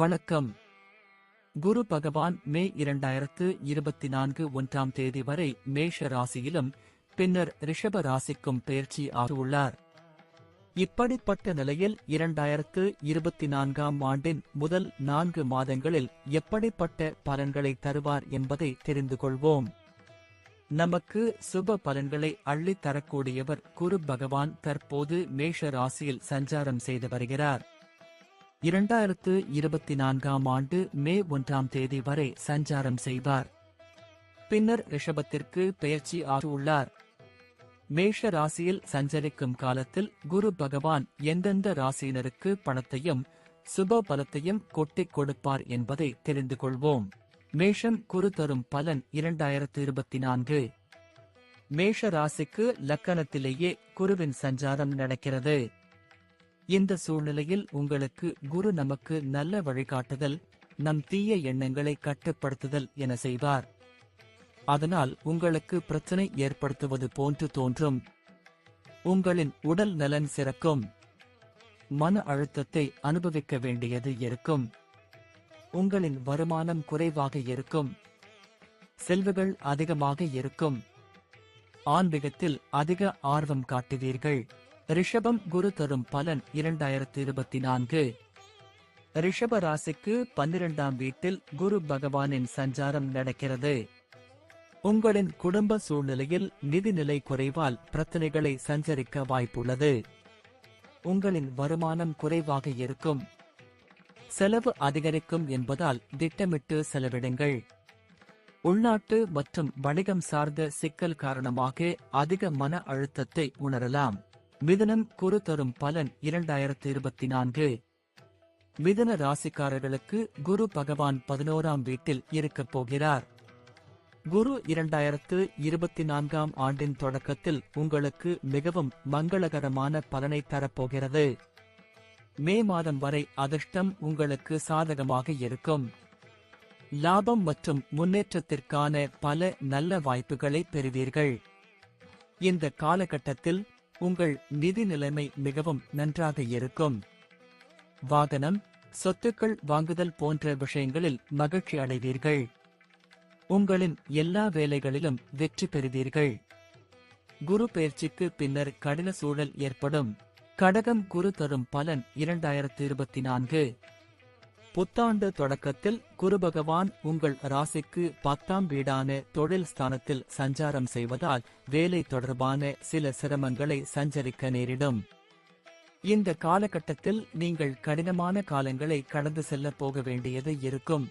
வணக்கம். குரு பகவான் மே 2024 1ஆம் தேதி வரை மேஷ ராசியிலும் பின்னர் ரிஷப ராசிக்கும் பெயர்ச்சி ஆகியுள்ளார். இப்படிப்பட்ட நிலையில் 2024ஆம் ஆண்டின் முதல் 4 மாதங்களில் எப்படிப்பட்ட பலன்களை தருவார் என்பதை தெரிந்து கொள்வோம். நமக்கு சுப பலன்களை அள்ளித் தரக்கூடியவர் குரு பகவான் தற்போது மேஷ ராசியில் சஞ்சாரம் செய்து வருகிறார். 2024ஆம் ஆண்டு மே 1ஆம் தேதி வரை சஞ்சாரம் செய்வார். பின்னர் ரிஷபத்திற்கு பெயர்ச்சி ஆகியுள்ளார். மேஷ ராசியில் சஞ்சரிக்கும் காலத்தில் குரு பகவான் எந்தெந்த ராசியினருக்கு பணத்தையும் சுப பலத்தையும் கொட்டிக் கொடுப்பார் என்பதை தெரிந்து கொள்வோம். மேஷம் குரு தரும் பலன் 2024. மேஷ ராசிக்கு லக்கணத்திலேயே குருவின் சஞ்சாரம் நடக்கிறது. இந்த சூழ்நிலையில் உங்களுக்கு குரு நமக்கு நல்ல வழிகாட்டுதல், நம் தீய எண்ணங்களை கட்டுப்படுத்துதல் என செய்வார். அதனால் உங்களுக்கு பிரச்சனை ஏற்படுத்துவது போன்று தோன்றும். உங்களின் உடல் நலன் சிறக்கும். மன அழுத்தத்தை அனுபவிக்க வேண்டியது இருக்கும். உங்களின் வருமானம் குறைவாக இருக்கும். செல்வங்கள் அதிகமாக இருக்கும். ஆன்மீகத்தில் அதிக ஆர்வம் காட்டுவீர்கள். ரிஷபம் குரு தரும் பலன் 2024. ரிஷப ராசிக்கு 12ஆம் வீட்டில் குரு பகவானின் சஞ்சாரம் நடக்கிறது. உங்களின் குடும்ப சூழ்நிலையில் நிதிநிலை குறைவால் பிரச்சனைகளை சஞ்சரிக்க வாய்ப்புள்ளது. உங்களின் வருமானம் குறைவாக இருக்கும். செலவு அதிகரிக்கும் என்பதால் திட்டமிட்டு செலவிடுங்கள். உள்நாட்டு மற்றும் வணிகம் சார்ந்த சிக்கல் காரணமாக அதிக மன அழுத்தத்தை உணரலாம். மிதுனம் குரு தரும் பலன் 2024. மிதுன ராசிக்காரர்களுக்கு குரு பகவான் 11ஆம் வீட்டில் இருக்கப் போகிறார். குரு 2024ஆம் ஆண்டின் தொடக்கத்தில் உங்களுக்கு மிகவும் மங்களகரமான பலனை தரப்போகிறது. மே மாதம் வரை அதிர்ஷ்டம் உங்களுக்கு சாதகமாக இருக்கும். லாபம் மற்றும் முன்னேற்றத்திற்கான பல நல்ல வாய்ப்புகளை பெறுவீர்கள். இந்த காலகட்டத்தில் உங்கள் நிதி நிலைமை மிகவும் நன்றாக இருக்கும். வாகனம், சொத்துக்கள் வாங்குதல் போன்ற விஷயங்களில் மகிழ்ச்சி அடைவீர்கள். உங்களின் எல்லா வேலைகளிலும் வெற்றி பெறுவீர்கள். குரு பெயர்ச்சிக்கு பின்னர் கடின சூழல் ஏற்படும். கடகம் குரு தரும் பலன் 2024. புத்தாண்டு தொடக்கத்தில் குரு பகவான் உங்கள் ராசிக்கு 10ஆம் வீடான தொழில் ஸ்தானத்தில் சஞ்சாரம் செய்வதால் வேலை தொடர்பான சில சிரமங்களை சஞ்சரிக்க நேரிடும். இந்த காலகட்டத்தில் நீங்கள் கடினமான காலங்களை கடந்து செல்ல போக வேண்டியது இருக்கும்.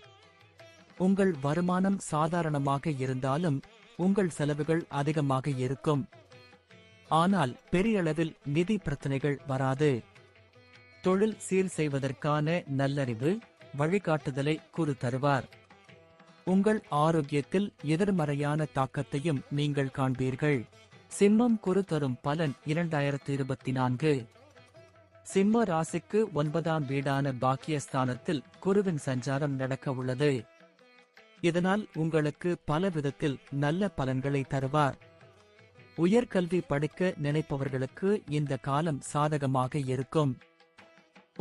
உங்கள் வருமானம் சாதாரணமாக இருந்தாலும் உங்கள் செலவுகள் அதிகமாக இருக்கும். ஆனால் பெரியளவில் நிதி பிரச்சனைகள் வராது. தொழில் சீர் செய்வதற்கான நல்லறிவு, வழிகாட்டுதலை குரு தருவார். உங்கள் ஆரோக்கியத்தில் எதிர்மறையான தாக்கத்தையும் நீங்கள் காண்பீர்கள். சிம்மம் குரு தரும் பலன் 2024. சிம்ம ராசிக்கு 9ஆம் வீடான பாக்கியஸ்தானத்தில் குருவின் சஞ்சாரம் நடக்க உள்ளது. இதனால் உங்களுக்கு பல விதத்தில் நல்ல பலன்களை தருவார். உயர்கல்வி படிக்க நினைப்பவர்களுக்கு இந்த காலம் சாதகமாக இருக்கும்.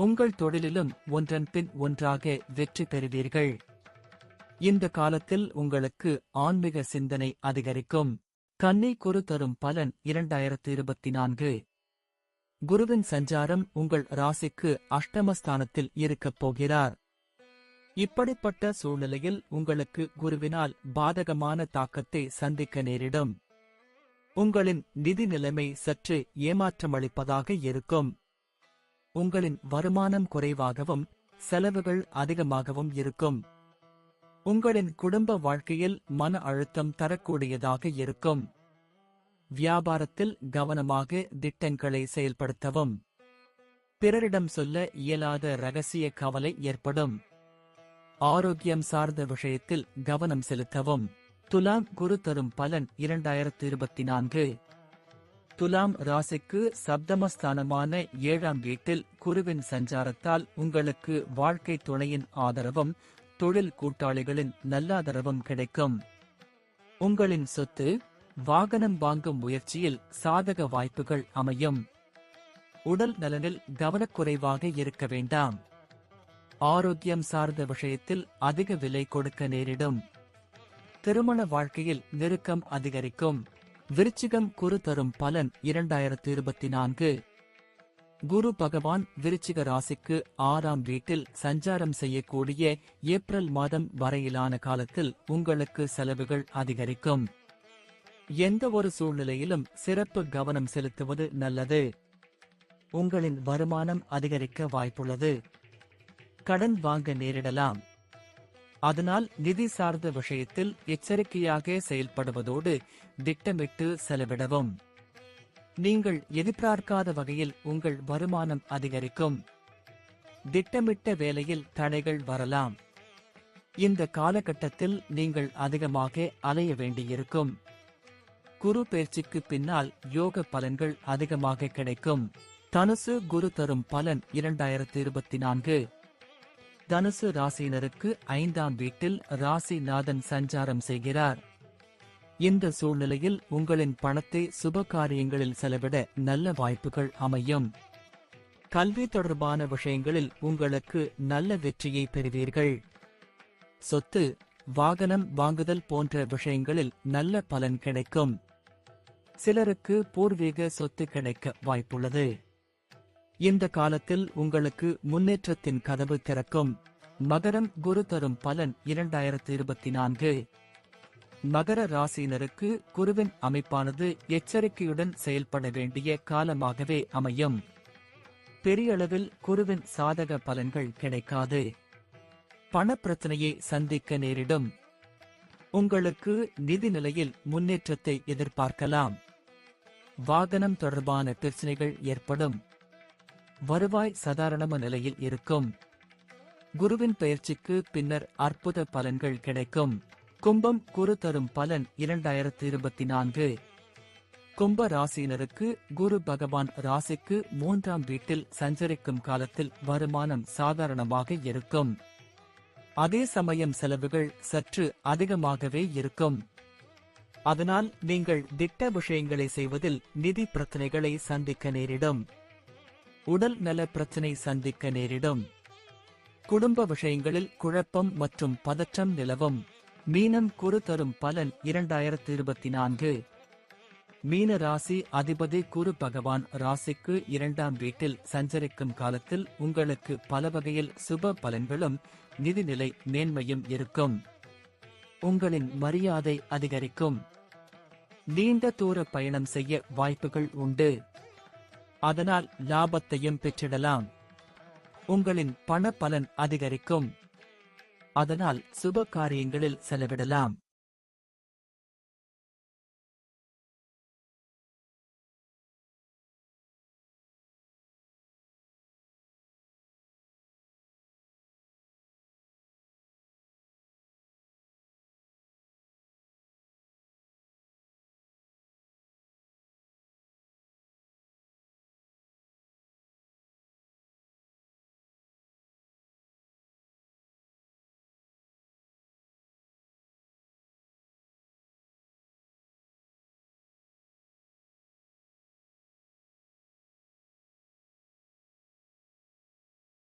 உங்கள் தொழிலிலும் ஒன்றன் பின் ஒன்றாக வெற்றி பெறுவீர்கள். இந்த காலத்தில் உங்களுக்கு ஆன்மீக சிந்தனை அதிகரிக்கும். கன்னி குரு தரும் பலன் 2024. குருவின் சஞ்சாரம் உங்கள் ராசிக்கு அஷ்டமஸ்தானத்தில் இருக்கப் போகிறார். இப்படிப்பட்ட சூழ்நிலையில் உங்களுக்கு குருவினால் பாதகமான தாக்கத்தை சந்திக்க நேரிடும். உங்களின் நிதி நிலைமை சற்று ஏமாற்றமளிப்பதாக இருக்கும். உங்களின் வருமானம் குறைவாகவும் செலவுகள் அதிகமாகவும் இருக்கும். உங்களின் குடும்ப வாழ்க்கையில் மன அழுத்தம் தரக்கூடியதாக இருக்கும். வியாபாரத்தில் கவனமாக திட்டங்களை செயல்படுத்தவும். பிறரிடம் சொல்ல இயலாத ரகசிய கவலை ஏற்படும். ஆரோக்கியம் சார்ந்த விஷயத்தில் கவனம் செலுத்தவும். துலாம் குரு தரும் பலன் 2024. துலாம் ராசிக்கு சப்தமஸ்தானமான 7ஆம் வீட்டில் குருவின் சஞ்சாரத்தால் உங்களுக்கு வாழ்க்கை துணையின் ஆதரவும் தொழில் கூட்டாளிகளின் நல்லாதரவும் கிடைக்கும். உங்களின் சொத்து, வாகனம் வாங்கும் முயற்சியில் சாதக வாய்ப்புகள் அமையும். உடல் நலனில் கவனக்குறைவாக இருக்க வேண்டாம். ஆரோக்கியம் சார்ந்த விஷயத்தில் அதிக விலை கொடுக்க நேரிடும். திருமண வாழ்க்கையில் நெருக்கம் அதிகரிக்கும். விருச்சிகம் குரு தரும் பலன் 2024. குரு பகவான் விருச்சிக ராசிக்கு 6ஆம் வீட்டில் சஞ்சாரம் செய்யக்கூடிய ஏப்ரல் மாதம் வரையிலான காலத்தில் உங்களுக்கு செலவுகள் அதிகரிக்கும். எந்த ஒரு சூழ்நிலையிலும் சிறப்பு கவனம் செலுத்துவது நல்லது. உங்களின் வருமானம் அதிகரிக்க வாய்ப்புள்ளது. கடன் வாங்க நேரிடலாம். அதனால் நிதி சார்ந்த விஷயத்தில் எச்சரிக்கையாக செயல்படுவதோடு திட்டமிட்டு செலவிடவும். நீங்கள் எதிர்பார்க்காத வகையில் உங்கள் வருமானம் அதிகரிக்கும். திட்டமிட்ட வேலையில் தடைகள் வரலாம். இந்த காலகட்டத்தில் நீங்கள் அதிகமாக அலைய வேண்டியிருக்கும். குரு பயிற்சிக்கு பின்னால் யோக பலன்கள் அதிகமாக கிடைக்கும். தனுசு குரு தரும் பலன் 2024. தனுசு ராசியினருக்கு 5ஆம் வீட்டில் ராசிநாதன் சஞ்சாரம் செய்கிறார். இந்த சூழ்நிலையில் உங்களின் பணத்தை சுப காரியங்களில் செலவிட நல்ல வாய்ப்புகள் அமையும். கல்வி தொடர்பான விஷயங்களில் உங்களுக்கு நல்ல வெற்றியை பெறுவீர்கள். சொத்து, வாகனம் வாங்குதல் போன்ற விஷயங்களில் நல்ல பலன் கிடைக்கும். சிலருக்கு பூர்வீக சொத்து கிடைக்க வாய்ப்புள்ளது. இந்த காலத்தில் உங்களுக்கு முன்னேற்றத்தின் கதவு திறக்கும். மகரம் குரு தரும் பலன் 2024. மகர ராசியினருக்கு குருவின் அமைப்பானது எச்சரிக்கையுடன் செயல்பட வேண்டிய காலமாகவே அமையும். பெரியளவில் குருவின் சாதக பலன்கள் கிடைக்காது. பணப்பிரச்சனையை சந்திக்க நேரிடும். உங்களுக்கு நிதி நிலையில் முன்னேற்றத்தை எதிர்பார்க்கலாம். வாகனம் தொடர்பான பிரச்சனைகள் ஏற்படும். வருவாய் சாதாரண நிலையில் இருக்கும். குருவின் பயிற்சிக்கு பின்னர் அற்புத பலன்கள் கிடைக்கும். கும்பம் குரு தரும் பலன் 2024. கும்ப ராசியினருக்கு குரு பகவான் ராசிக்கு 3ஆம் வீட்டில் சஞ்சரிக்கும் காலத்தில் வருமானம் சாதாரணமாக இருக்கும். அதே சமயம் செலவுகள் சற்று அதிகமாகவே இருக்கும். அதனால் நீங்கள் திட்ட விஷயங்களை செய்வதில் நிதி பிரச்சனைகளை சந்திக்க நேரிடும். உடல் நல பிரச்சனை சந்திக்க நேரிடும். குடும்ப விஷயங்களில் குழப்பம் மற்றும் பதற்றம் நிலவும். மீனம் குரு தரும் பலன் 2024. மீன ராசி அதிபதி குரு பகவான் ராசிக்கு 2ஆம் வீட்டில் சஞ்சரிக்கும் காலத்தில் உங்களுக்கு பல வகையில் சுப பலன்களும் நிதிநிலை மேன்மையும் இருக்கும். உங்களின் மரியாதை அதிகரிக்கும். நீண்ட தூர பயணம் செய்ய வாய்ப்புகள் உண்டு. அதனால் லாபத்தையும் பெற்றிடலாம். உங்களின் பண பலன் அதிகரிக்கும். அதனால் சுப காரியங்களில் செலவிடலாம்.